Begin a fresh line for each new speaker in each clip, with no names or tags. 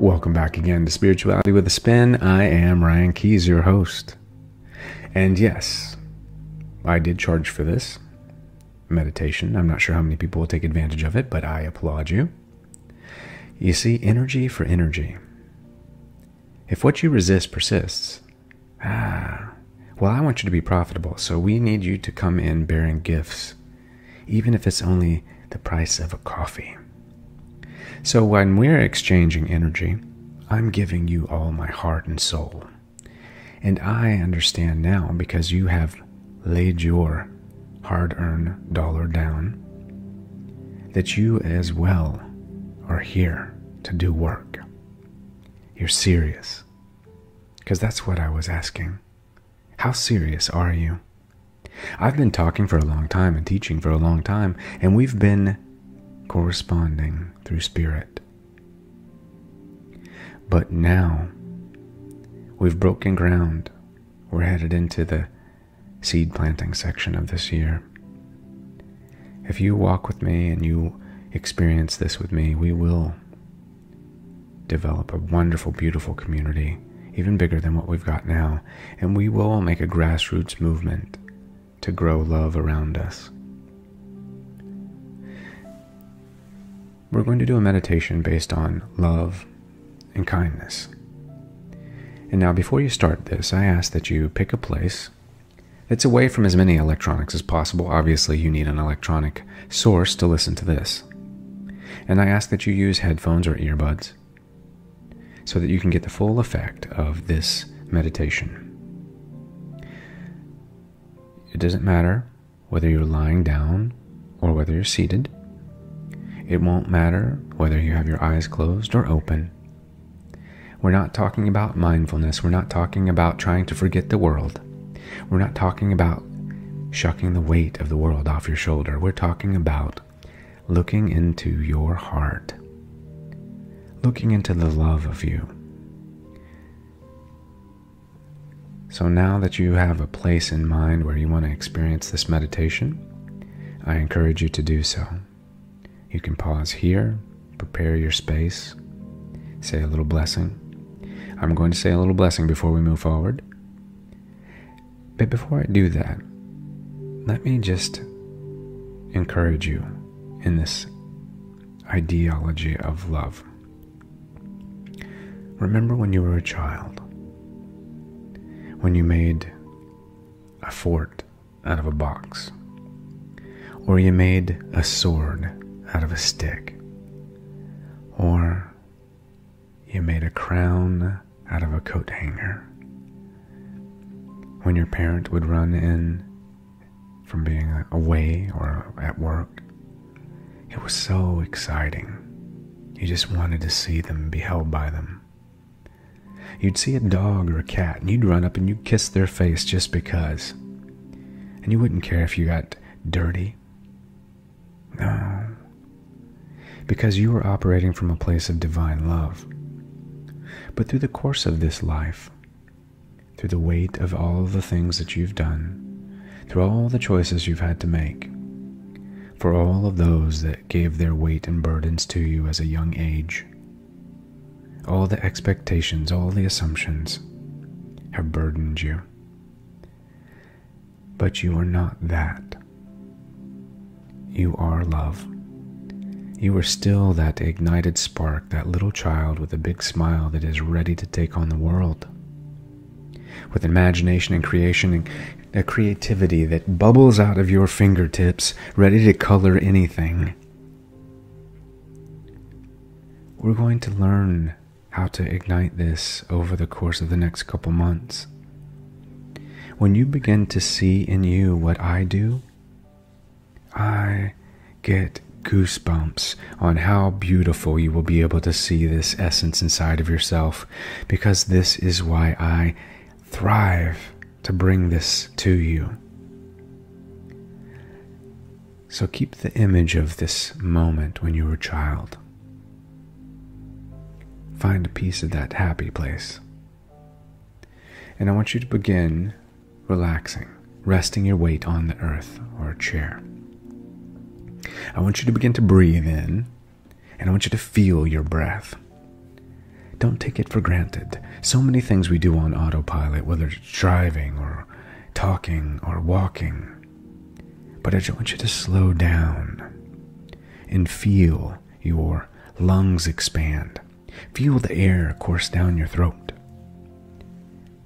Welcome back again to Spirituality with a Spin. I am Ryan Keys, your host. And yes, I did charge for this meditation. I'm not sure how many people will take advantage of it, but I applaud you. You see, energy for energy. If what you resist persists, well, I want you to be profitable, so we need you to come in bearing gifts, even if it's only the price of a coffee. So when we're exchanging energy, I'm giving you all my heart and soul. And I understand now, because you have laid your hard-earned dollar down, that you as well are here to do work. You're serious. Because that's what I was asking. How serious are you? I've been talking for a long time and teaching for a long time, and we've been corresponding through spirit. But now, we've broken ground. We're headed into the seed planting section of this year. If you walk with me and you experience this with me, we will develop a wonderful, beautiful community, even bigger than what we've got now, and we will make a grassroots movement to grow love around us. We're going to do a meditation based on love and kindness. And now, before you start this, I ask that you pick a place that's away from as many electronics as possible. Obviously, you need an electronic source to listen to this. And I ask that you use headphones or earbuds so that you can get the full effect of this meditation. It doesn't matter whether you're lying down or whether you're seated. It won't matter whether you have your eyes closed or open. We're not talking about mindfulness. We're not talking about trying to forget the world. We're not talking about shucking the weight of the world off your shoulder. We're talking about looking into your heart, looking into the love of you. So now that you have a place in mind where you want to experience this meditation, I encourage you to do so. You can pause here, prepare your space, say a little blessing. I'm going to say a little blessing before we move forward. But before I do that, let me just encourage you in this ideology of love. Remember when you were a child, when you made a fort out of a box, or you made a sword out of a stick, or you made a crown out of a coat hanger. When your parent would run in from being away or at work, it was so exciting. You just wanted to see them, be held by them. You'd see a dog or a cat, and you'd run up and you'd kiss their face just because. And you wouldn't care if you got dirty. No. Because you were operating from a place of divine love. But through the course of this life, through the weight of all the things that you've done, through all the choices you've had to make, for all of those that gave their weight and burdens to you as a young age, all the expectations, all the assumptions have burdened you. But you are not that. You are love. You are still that ignited spark, that little child with a big smile that is ready to take on the world. With imagination and creation and a creativity that bubbles out of your fingertips, ready to color anything. We're going to learn how to ignite this over the course of the next couple months. When you begin to see in you what I do, I get goosebumps on how beautiful you will be able to see this essence inside of yourself, because this is why I thrive to bring this to you. So keep the image of this moment when you were a child. Find a piece of that happy place. And I want you to begin relaxing, resting your weight on the earth or a chair. I want you to begin to breathe in, and I want you to feel your breath. Don't take it for granted. So many things we do on autopilot, whether it's driving or talking or walking. But I just want you to slow down and feel your lungs expand. Feel the air course down your throat.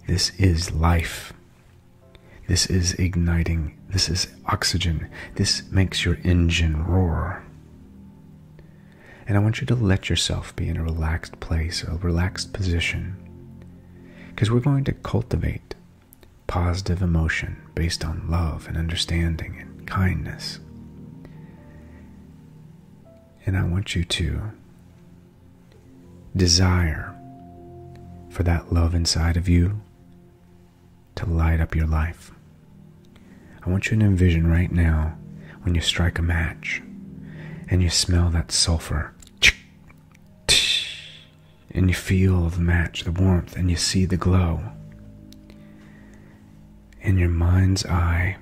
This is life. This is igniting. This is oxygen. This makes your engine roar. And I want you to let yourself be in a relaxed place, a relaxed position. Because we're going to cultivate positive emotion based on love and understanding and kindness. And I want you to desire for that love inside of you to light up your life. I want you to envision right now when you strike a match and you smell that sulfur and you feel the match, the warmth, and you see the glow. In your mind's eye,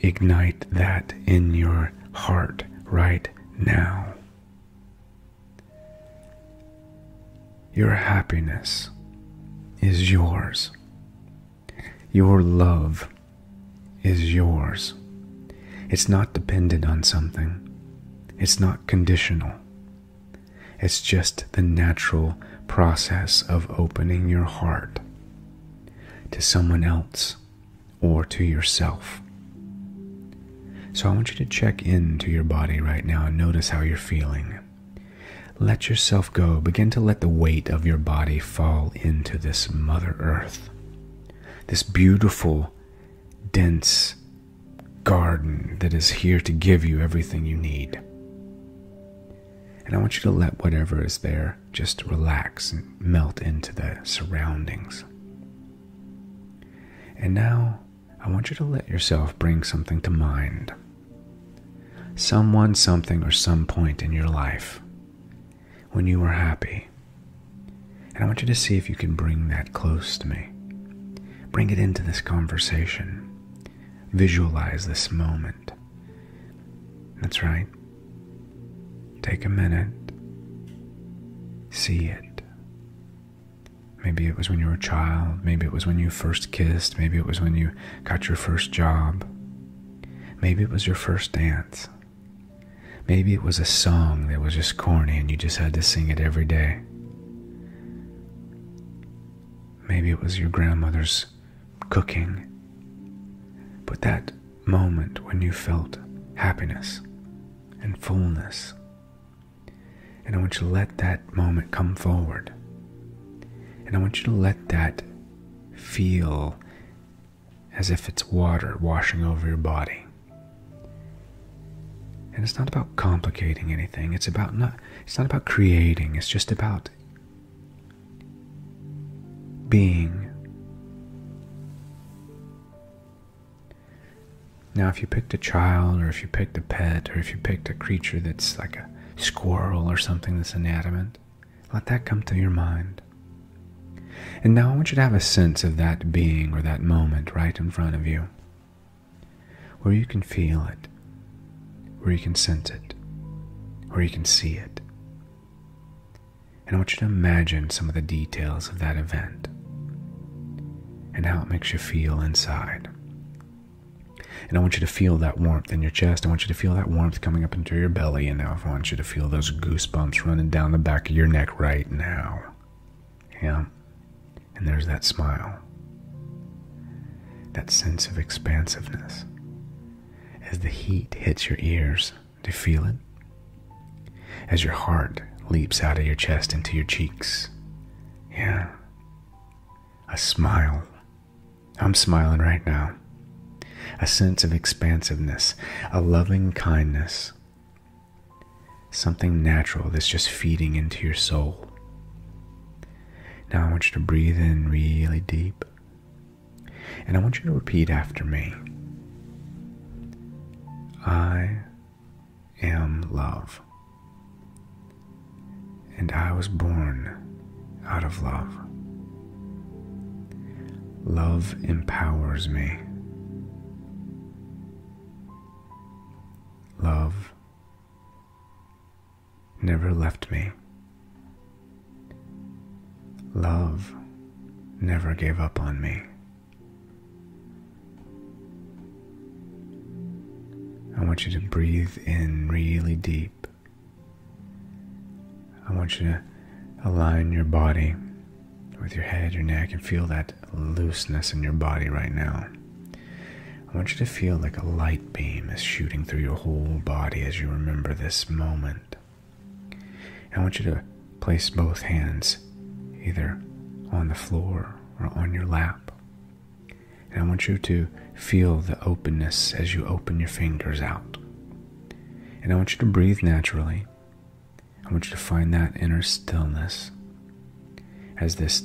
ignite that in your heart right now. Your happiness is yours. Your love is yours. It's not dependent on something. It's not conditional. It's just the natural process of opening your heart to someone else or to yourself. So I want you to check into your body right now and notice how you're feeling. Let yourself go. Begin to let the weight of your body fall into this Mother Earth. This beautiful, dense garden that is here to give you everything you need. And I want you to let whatever is there just relax and melt into the surroundings. And now, I want you to let yourself bring something to mind. Someone, something, or some point in your life when you were happy. And I want you to see if you can bring that close to me. Bring it into this conversation. Visualize this moment. That's right. Take a minute. See it. Maybe it was when you were a child. Maybe it was when you first kissed. Maybe it was when you got your first job. Maybe it was your first dance. Maybe it was a song that was just corny and you just had to sing it every day. Maybe it was your grandmother's cooking. But that moment when you felt happiness and fullness. And I want you to let that moment come forward. And I want you to let that feel as if it's water washing over your body. And it's not about complicating anything. It's not about creating. It's just about being. Now, if you picked a child, or if you picked a pet, or if you picked a creature that's like a squirrel or something that's inanimate, let that come to your mind. And now I want you to have a sense of that being or that moment right in front of you, where you can feel it, where you can sense it, where you can see it. And I want you to imagine some of the details of that event and how it makes you feel inside. And I want you to feel that warmth in your chest. I want you to feel that warmth coming up into your belly. And now I want you to feel those goosebumps running down the back of your neck right now. Yeah. And there's that smile. That sense of expansiveness. As the heat hits your ears, do you feel it? As your heart leaps out of your chest into your cheeks. Yeah. A smile. I'm smiling right now. A sense of expansiveness, a loving kindness, something natural that's just feeding into your soul. Now I want you to breathe in really deep, and I want you to repeat after me. I am love, and I was born out of love. Love empowers me. Love never left me. love never gave up on me. I want you to breathe in really deep. I want you to align your body with your head, your neck, and feel that looseness in your body right now. I want you to feel like a light beam is shooting through your whole body as you remember this moment. I want you to place both hands either on the floor or on your lap. And I want you to feel the openness as you open your fingers out. And I want you to breathe naturally. I want you to find that inner stillness as this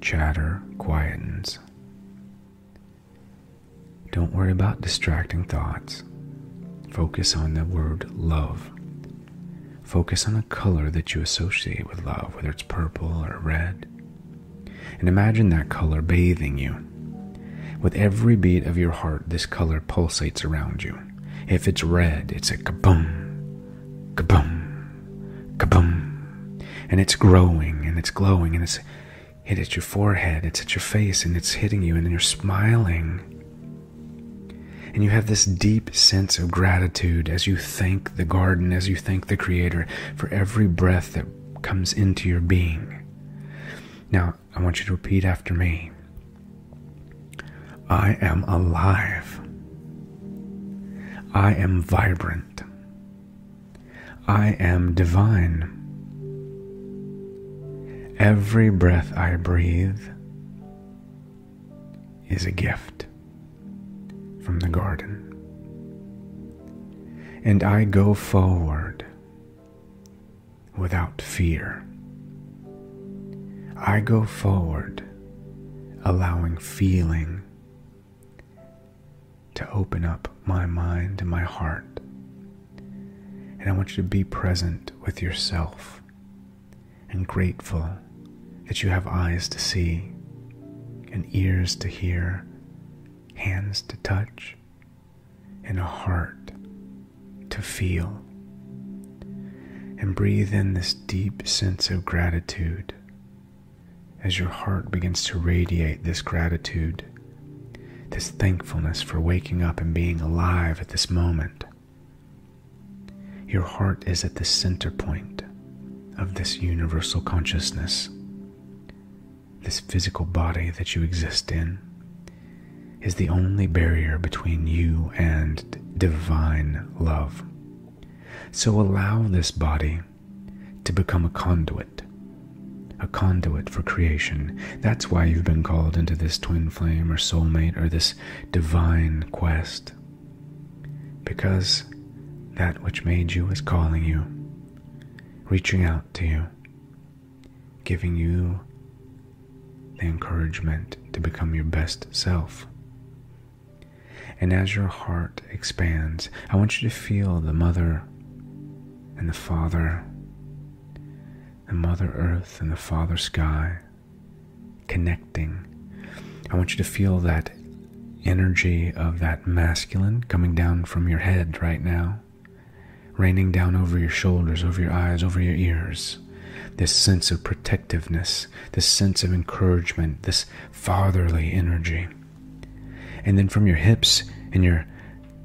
chatter quietens. Don't worry about distracting thoughts. Focus on the word love. Focus on a color that you associate with love, whether it's purple or red. And imagine that color bathing you. With every beat of your heart, this color pulsates around you. If it's red, it's a kaboom, kaboom, kaboom. And it's growing and it's glowing and it's hit at your forehead, it's at your face, and it's hitting you, and you're smiling. And you have this deep sense of gratitude as you thank the garden, as you thank the Creator for every breath that comes into your being. Now, I want you to repeat after me. I am alive. I am vibrant. I am divine. Every breath I breathe is a gift from the garden. And I go forward without fear. I go forward allowing feeling to open up my mind and my heart. And I want you to be present with yourself and grateful that you have eyes to see and ears to hear, hands to touch, and a heart to feel. And breathe in this deep sense of gratitude as your heart begins to radiate this gratitude, this thankfulness for waking up and being alive at this moment. Your heart is at the center point of this universal consciousness. This physical body that you exist in is the only barrier between you and divine love. So allow this body to become a conduit for creation. That's why you've been called into this twin flame or soulmate or this divine quest. Because that which made you is calling you, reaching out to you, giving you the encouragement to become your best self. And as your heart expands, I want you to feel the Mother and the Father, the Mother Earth and the Father Sky connecting. I want you to feel that energy of that masculine coming down from your head right now, raining down over your shoulders, over your eyes, over your ears. This sense of protectiveness, this sense of encouragement, this fatherly energy. And then from your hips and your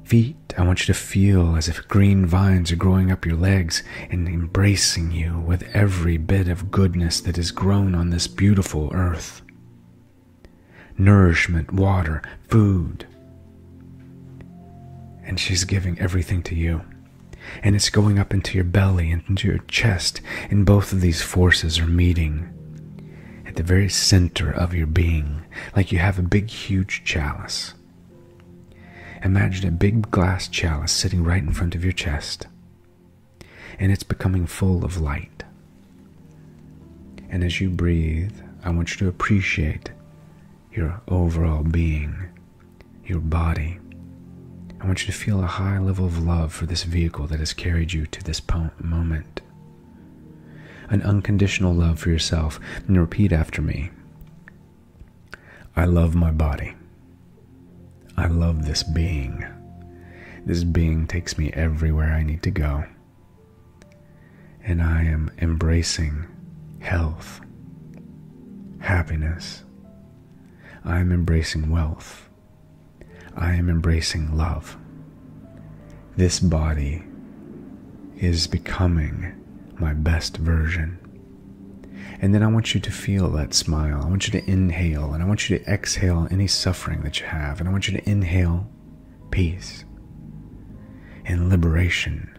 feet, I want you to feel as if green vines are growing up your legs and embracing you with every bit of goodness that is grown on this beautiful earth. Nourishment, water, food. And she's giving everything to you. And it's going up into your belly and into your chest, and both of these forces are meeting at the very center of your being, like you have a big, huge chalice. Imagine a big glass chalice sitting right in front of your chest, and it's becoming full of light. And as you breathe, I want you to appreciate your overall being, your body. I want you to feel a high level of love for this vehicle that has carried you to this moment. An unconditional love for yourself. And repeat after me. I love my body. I love this being. This being takes me everywhere I need to go. And I am embracing health, happiness. I am embracing wealth. I am embracing love. This body is becoming my best version. And then I want you to feel that smile. I want you to inhale, and I want you to exhale any suffering that you have. And I want you to inhale peace and liberation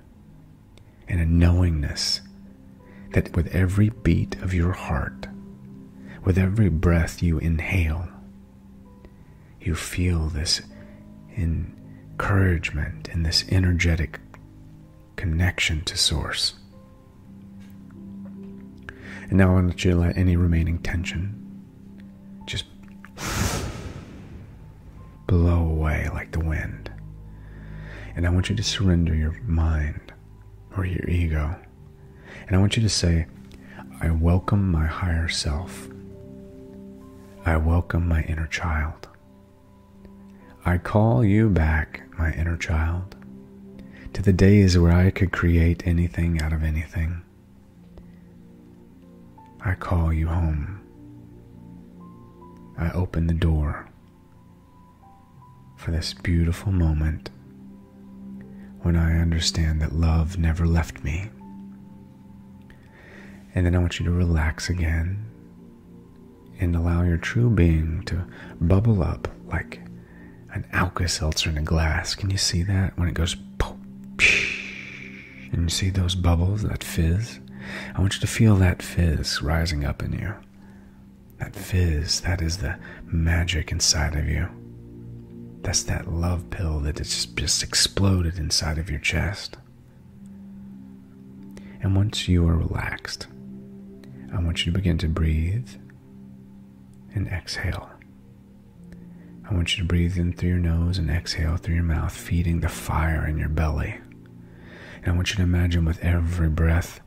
and a knowingness that with every beat of your heart, with every breath you inhale, you feel this encouragement and this energetic connection to Source. And now I want you to let any remaining tension just blow away like the wind. And I want you to surrender your mind or your ego. And I want you to say, I welcome my higher self. I welcome my inner child. I call you back, my inner child, to the days where I could create anything out of anything. I call you home. I open the door for this beautiful moment when I understand that love never left me. And then I want you to relax again and allow your true being to bubble up like an Alka-Seltzer in a glass. Can you see that? When it goes poof, and you see those bubbles, that fizz? I want you to feel that fizz rising up in you. That fizz, that is the magic inside of you. That's that love pill that is just exploded inside of your chest. And once you are relaxed, I want you to begin to breathe and exhale. I want you to breathe in through your nose and exhale through your mouth, feeding the fire in your belly. And I want you to imagine with every breath,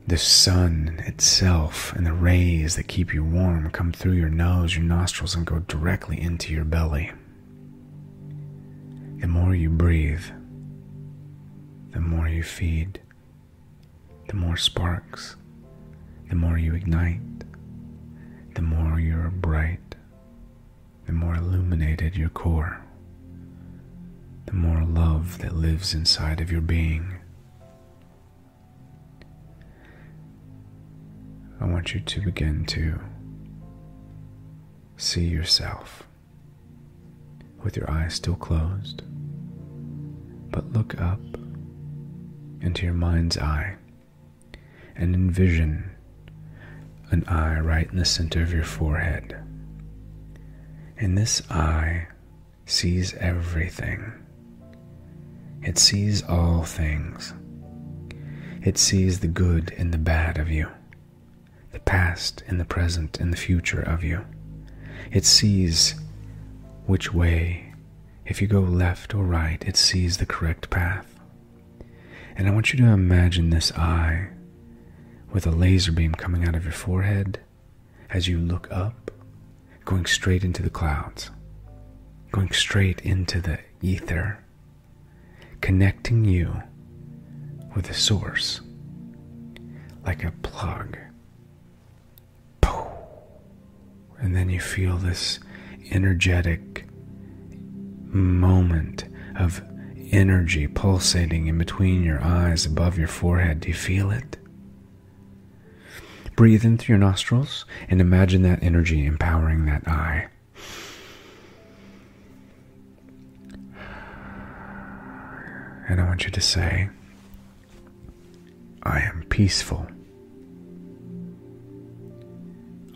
the sun itself and the rays that keep you warm come through your nose, your nostrils, and go directly into your belly. The more you breathe, the more you feed, the more sparks, the more you ignite, the more you're bright, the more illuminated your core, the more love that lives inside of your being. I want you to begin to see yourself with your eyes still closed, but look up into your mind's eye and envision an eye right in the center of your forehead. And this eye sees everything. It sees all things. It sees the good and the bad of you, the past and the present and the future of you. It sees which way, if you go left or right, it sees the correct path. And I want you to imagine this eye with a laser beam coming out of your forehead as you look up, going straight into the clouds, going straight into the ether, connecting you with the source like a plug. And then you feel this energetic moment of energy pulsating in between your eyes, above your forehead. Do you feel it? Breathe in through your nostrils and imagine that energy empowering that eye. And I want you to say, I am peaceful.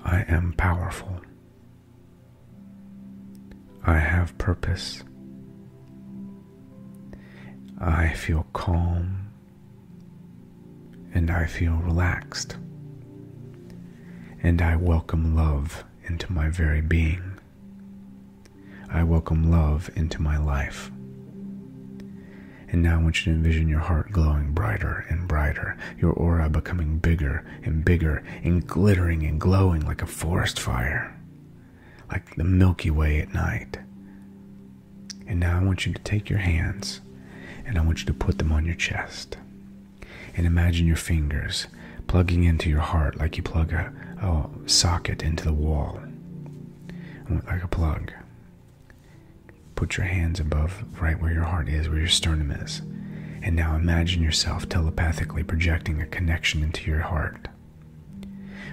I am powerful. I have purpose. I feel calm and I feel relaxed. And I welcome love into my very being. I welcome love into my life. And now I want you to envision your heart glowing brighter and brighter, your aura becoming bigger and bigger and glittering and glowing like a forest fire, like the Milky Way at night. And now I want you to take your hands and I want you to put them on your chest. And imagine your fingers plugging into your heart like you plug a socket into the wall, like a plug. Put your hands above, right where your heart is, where your sternum is. And now imagine yourself telepathically projecting a connection into your heart,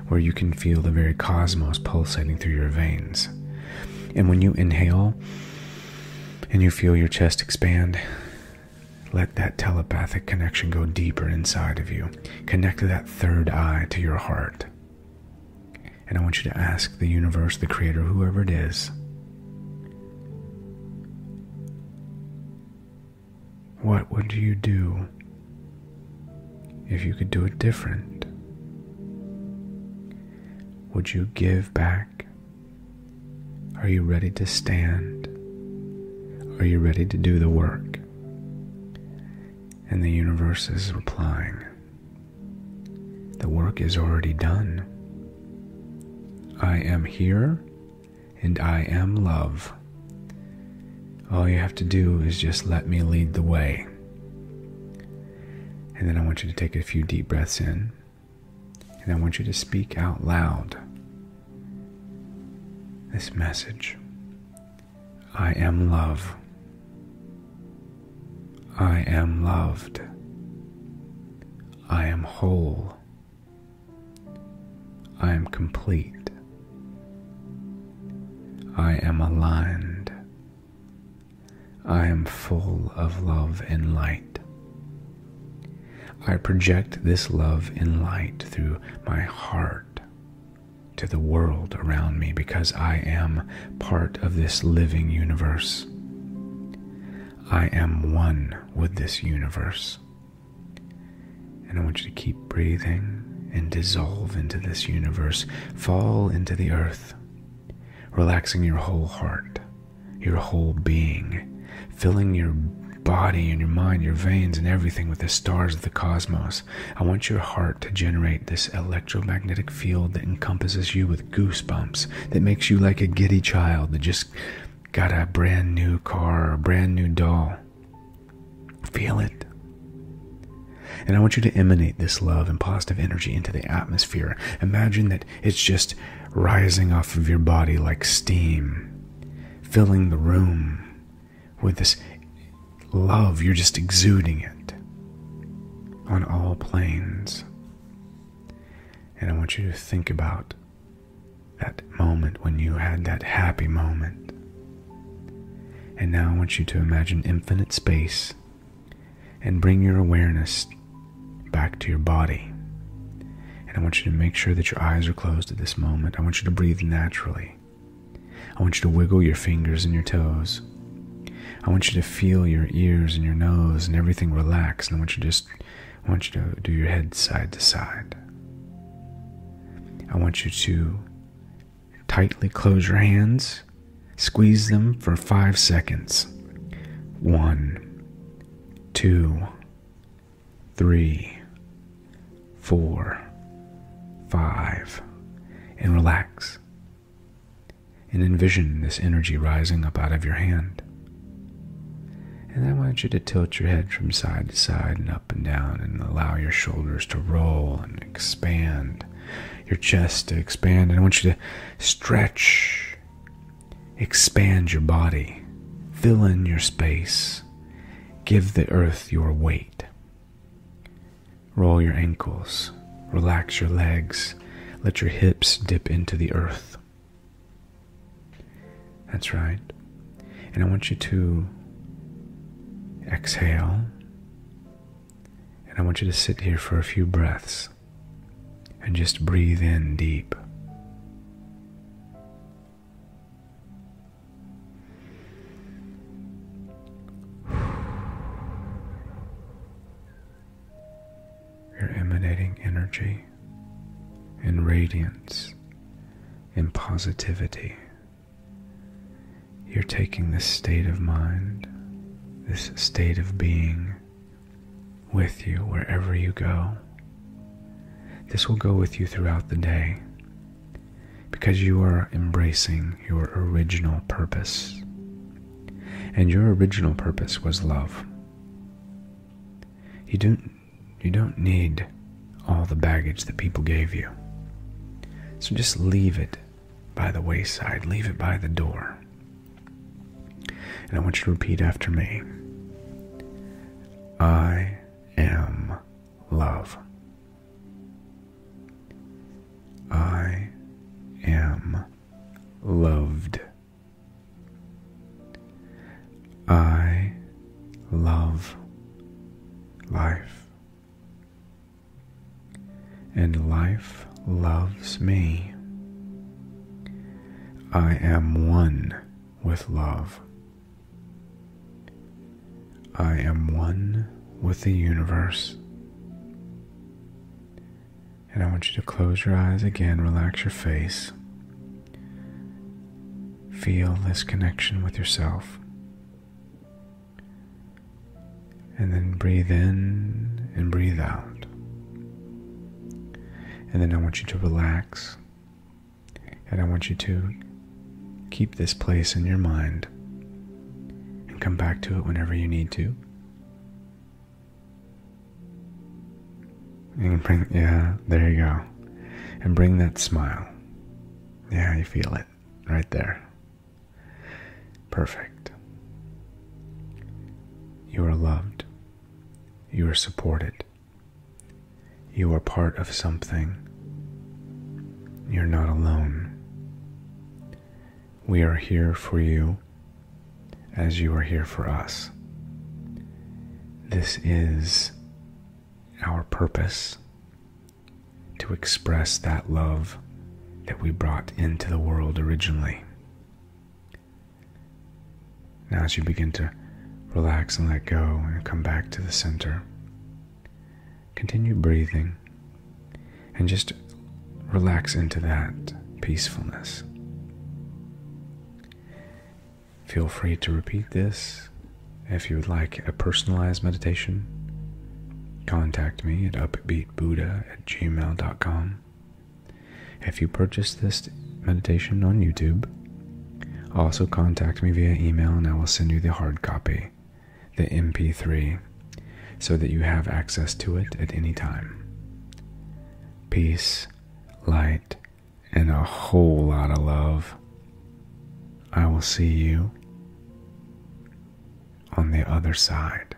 where you can feel the very cosmos pulsating through your veins. And when you inhale and you feel your chest expand, let that telepathic connection go deeper inside of you. Connect that third eye to your heart. And I want you to ask the universe, the creator, whoever it is, what would you do if you could do it different? Would you give back? Are you ready to stand? Are you ready to do the work? And the universe is replying, the work is already done. I am here and I am love. All you have to do is just let me lead the way. And then I want you to take a few deep breaths in, and I want you to speak out loud this message. I am love. I am loved. I am whole. I am complete. I am aligned. I am full of love and light. I project this love and light through my heart to the world around me because I am part of this living universe. I am one with this universe. And I want you to keep breathing and dissolve into this universe. Fall into the earth, relaxing your whole heart, your whole being, filling your body and your mind, your veins and everything with the stars of the cosmos. I want your heart to generate this electromagnetic field that encompasses you with goosebumps, that makes you like a giddy child that just got a brand new car or a brand new doll. Feel it. And I want you to emanate this love and positive energy into the atmosphere. Imagine that it's just rising off of your body like steam, filling the room with this love. You're just exuding it on all planes. And I want you to think about that moment when you had that happy moment. And now I want you to imagine infinite space and bring your awareness back to your body. And I want you to make sure that your eyes are closed at this moment. I want you to breathe naturally. I want you to wiggle your fingers and your toes. I want you to feel your ears and your nose and everything relax. And I want you to do your head side to side. I want you to tightly close your hands. Squeeze them for 5 seconds. 1, 2, 3, 4, 5. And relax. And envision this energy rising up out of your hand. And I want you to tilt your head from side to side and up and down and allow your shoulders to roll and expand. Your chest to expand. And I want you to stretch. Expand your body. Fill in your space. Give the earth your weight. Roll your ankles. Relax your legs. Let your hips dip into the earth. That's right. And I want you to exhale. And I want you to sit here for a few breaths and just breathe in deep. You're emanating energy and radiance and positivity. You're taking this state of mind, this state of being, with you wherever you go. This will go with you throughout the day because you are embracing your original purpose. And your original purpose was love. You don't need all the baggage that people gave you. So just leave it by the wayside, leave it by the door. And I want you to repeat after me. I am love. I am loved. I love life. And life loves me. I am one with love. I am one with the universe. And I want you to close your eyes again, relax your face. Feel this connection with yourself. And then breathe in and breathe out. And then I want you to relax. And I want you to keep this place in your mind. And come back to it whenever you need to. And bring, yeah, there you go. And bring that smile. Yeah, you feel it right there. Perfect. You are loved. You are supported. You are part of something. You're not alone. We are here for you as you are here for us. This is our purpose, to express that love that we brought into the world originally. Now as you begin to relax and let go and come back to the center, continue breathing and just relax into that peacefulness. Feel free to repeat this. If you would like a personalized meditation, contact me at upbeatbuddha@gmail.com. If you purchase this meditation on YouTube, also contact me via email and I will send you the hard copy, the MP3, so that you have access to it at any time. Peace, light, and a whole lot of love. I will see you on the other side.